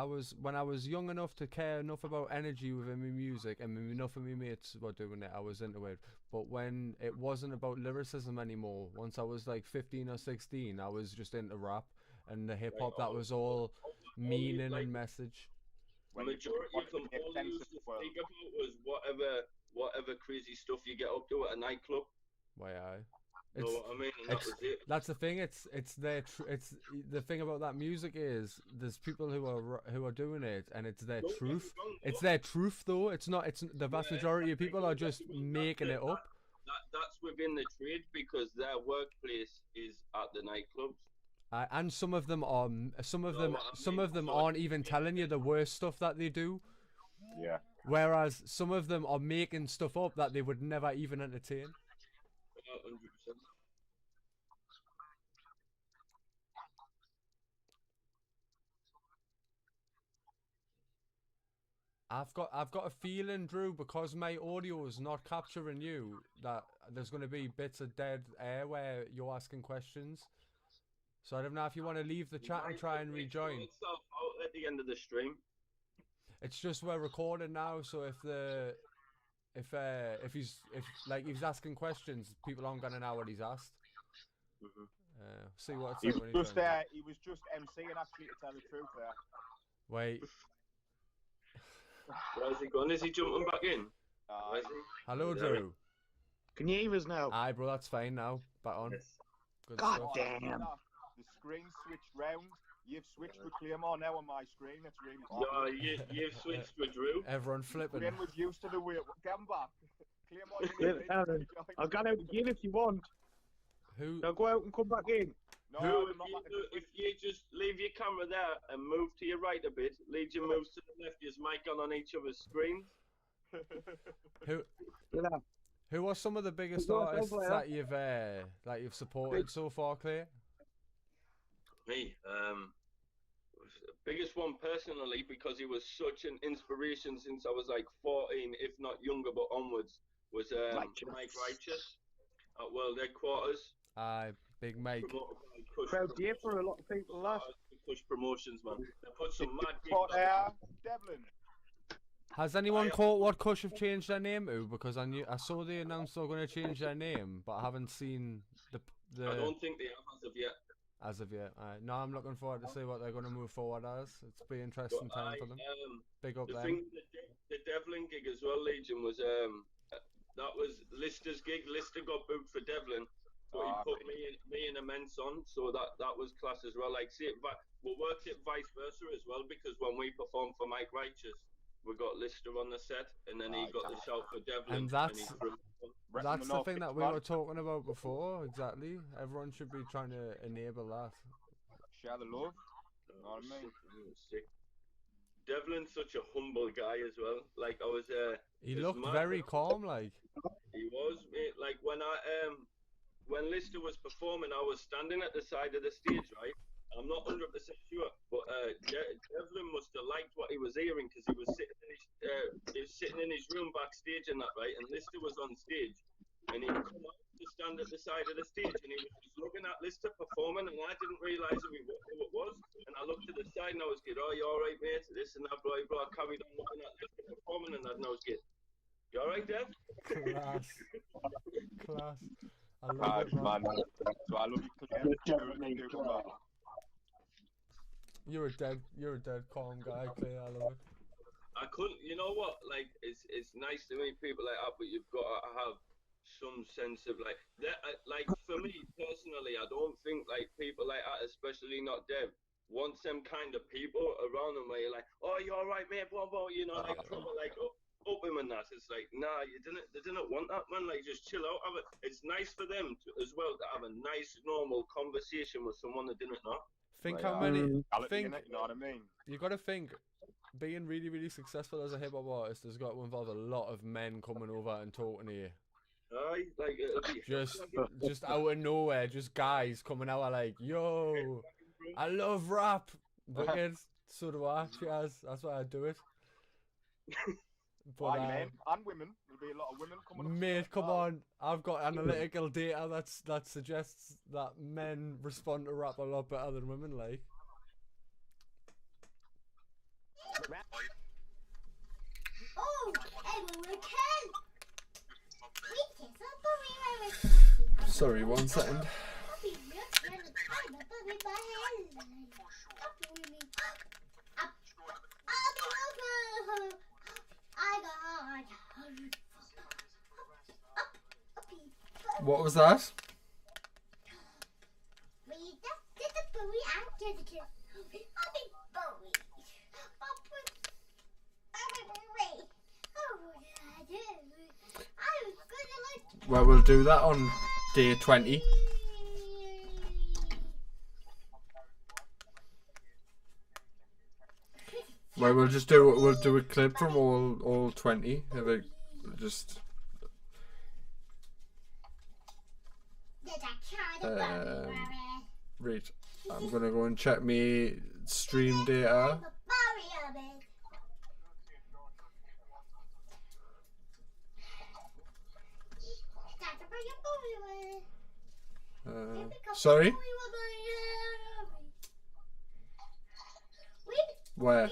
S1: was when I was young enough to care enough about energy within my music, and enough of my mates were doing it. I was into it. But when it wasn't about lyricism anymore, once I was like 15 or 16, I was just into rap and the hip hop that was all meaning and message.
S5: The majority of them all they used to speak about was whatever crazy stuff you get up to at a nightclub.
S1: Why
S5: Know what I mean? And that was it.
S1: That's the thing. It's the thing about that music is there's people who are doing it, and it's their truth. It's their truth, though. It's not. It's the vast majority of people are just making it up.
S5: That's within the trade because their workplace is at the nightclubs.
S1: And some of them are. Some of them aren't even telling you the worst stuff that they do.
S4: Yeah.
S1: Whereas some of them are making stuff up that they would never even entertain.
S5: 100%.
S1: I've got a feeling, Drew, because my audio is not capturing you, that there's going to be bits of dead air where you're asking questions. So I don't know if you want to leave the chat and try and rejoin.
S5: Itself out at the end of the stream.
S1: It's just we're recording now, so if he's asking questions, people aren't gonna know what he's asked. See what it's like
S4: he was just MCing actually, to tell the truth there.
S1: Wait.
S5: Where's he gone? Is he jumping back in?
S1: Hello, Drew.
S3: Can you hear us now?
S1: Aye, bro, that's fine now. Back on.
S5: Yes.
S1: Good
S3: God
S1: stuff.
S3: damn.
S4: The screen switched round. You've switched with Claymore now on my screen. That's really
S5: Yeah, you've switched with Drew.
S1: Everyone flipping.
S4: Glenn was used to the way. Get him back. Claymore,
S3: I'll go out again if you want.
S1: Who?
S3: Now go out and come back in.
S4: No,
S5: if you just leave your camera there and move to your right a bit, Legion moves to the left, there's mic on each other's screens.
S1: Who are some of the biggest artists that you've supported so far, Clay?
S5: Me, biggest one personally, because he was such an inspiration since I was like 14, if not younger, but onwards, was Mike Righteous at World Headquarters.
S1: Aye, Big Mike.
S3: Proud day for a lot of people, that.
S5: Push Promotions, man. They put some mad
S4: Devlin.
S1: Has anyone caught what Kush have changed their name to? Because I saw they announced they're going to change their name, but I haven't seen the.
S5: I don't think they have as of yet.
S1: As of yet, no, I'm looking forward to see what they're going to move forward as. It's be an interesting time for them. Big up them.
S5: The Devlin gig as well, Legion, was that was Lister's gig. Lister got booked for Devlin, but he put me and Immense on, so that was class as well. Like, see, we worked it vice versa as well, because when we performed for Mike Righteous, we got Lister on the set, and then he got the shout for Devlin.
S1: And that's the thing that we were talking about before. Exactly. Everyone should be trying to enable that.
S4: Share the love. You know what I mean?
S5: Sick. Devlin's such a humble guy as well. Like, I was
S1: he looked very calm, like.
S5: He was, mate. Like, when Lister was performing, I was standing at the side of the stage, right? I'm not 100% sure, but Devlin must have liked what he was hearing, because he was sitting in his room backstage and that, right? And Lister was on stage, and he'd come out to stand at the side of the stage, and he was just looking at Lister performing, and I didn't realise who it was. And I looked to the side, and I was good. Oh, you all right, mate? This and that, bro. I carried on looking at Lister performing, and that, and I was good. You all right, Dev?
S1: Class. I love it, man.
S4: So I love you, Claire.
S1: You're a dead calm guy, Claire. I love it.
S5: I couldn't, you know what? Like, it's nice to meet people like that, but you've got to have some sense of like that. Like, for me personally, I don't think like people like that, especially not Dev, wants them kind of people around them where you're like, oh, you all right, mate? Blah blah. You know, like proper like up him and that. It's like, nah, they didn't want that, man. Like, just chill out. It's nice for them as well to have a nice normal conversation with someone they didn't know.
S1: Think how many.
S4: You know what I mean?
S1: You got to think, being really, really successful as a hip hop artist has got to involve a lot of men coming over and talking to you.
S5: Like
S1: just out of nowhere, just guys coming out like, yo, I love rap. Wicked, so do I. Cheers. That's why I do it. But
S4: men and women. There'll be a lot of women coming up.
S1: Mate, come on. I've got analytical data that suggests that men respond to rap a lot better than women, like.
S8: Oh, everyone can.
S1: Sorry, 1 second. What was that? Well, we'll do that on day 20. Well, we'll do a clip from all 20. Just right. I'm gonna go and check me stream data. Sorry? Where?